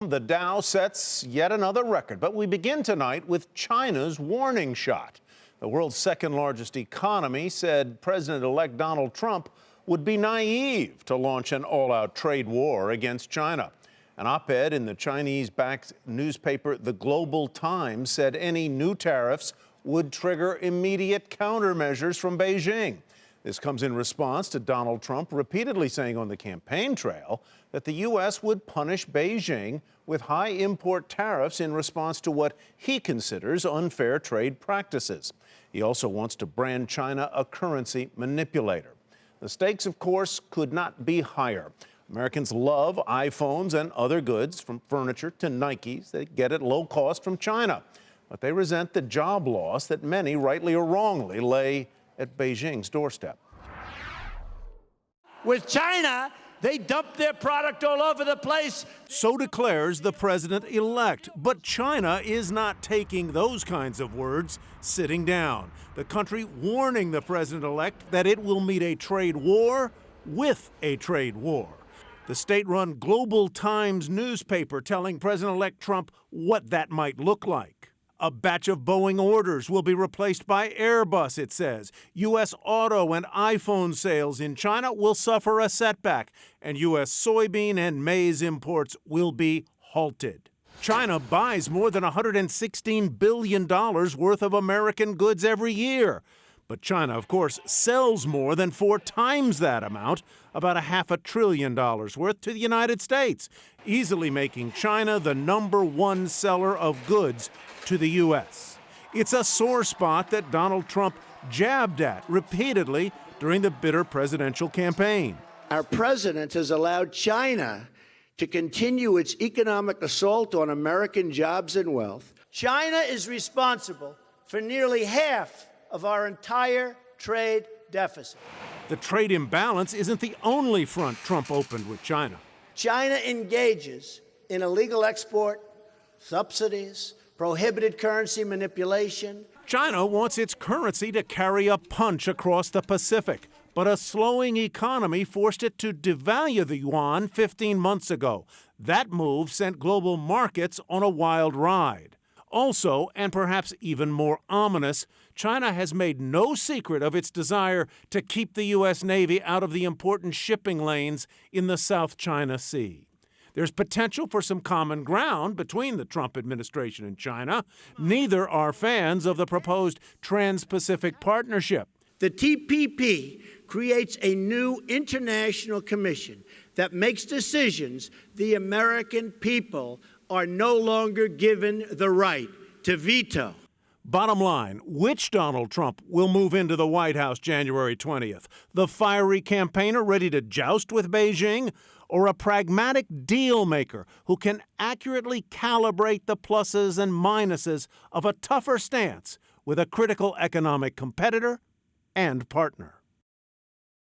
The Dow sets yet another record, but we begin tonight with China's warning shot. The world's second largest economy said President-elect Donald Trump would be naive to launch an all-out trade war against China. An op-ed in the Chinese-backed newspaper The Global Times said any new tariffs would trigger immediate countermeasures from Beijing. This comes in response to Donald Trump repeatedly saying on the campaign trail that the U.S. would punish Beijing with high import tariffs in response to what he considers unfair trade practices. He also wants to brand China a currency manipulator. The stakes, of course, could not be higher. Americans love iPhones and other goods, from furniture to Nikes, they get at low cost from China. But they resent the job loss that many, rightly or wrongly, lay at Beijing's doorstep. With China, they dump their product all over the place. So declares the president-elect. But China is not taking those kinds of words sitting down. The country warning the president-elect that it will meet a trade war with a trade war. The state-run Global Times newspaper telling President-elect Trump what that might look like. A batch of Boeing orders will be replaced by Airbus, it says. U.S. auto and iPhone sales in China will suffer a setback, and U.S. soybean and maize imports will be halted. China buys more than $116 billion worth of American goods every year. But China, of course, sells more than 4 times that amount, about $500 billion worth, to the United States, easily making China the #1 seller of goods to the U.S. It's a sore spot that Donald Trump jabbed at repeatedly during the bitter presidential campaign. Our president has allowed China to continue its economic assault on American jobs and wealth. China is responsible for nearly half of our entire trade deficit. The trade imbalance isn't the only front Trump opened with China. China engages in illegal export, subsidies, prohibited currency manipulation. China wants its currency to carry a punch across the Pacific, but a slowing economy forced it to devalue the yuan 15 months ago. That move sent global markets on a wild ride. Also, and perhaps even more ominous, China has made no secret of its desire to keep the U.S. Navy out of the important shipping lanes in the South China Sea. There's potential for some common ground between the Trump administration and China. Neither are fans of the proposed Trans-Pacific Partnership. The TPP creates a new international commission that makes decisions the American people are no longer given the right to veto. Bottom line, which Donald Trump will move into the White House January 20th? The fiery campaigner ready to joust with Beijing? Or a pragmatic deal maker who can accurately calibrate the pluses and minuses of a tougher stance with a critical economic competitor and partner?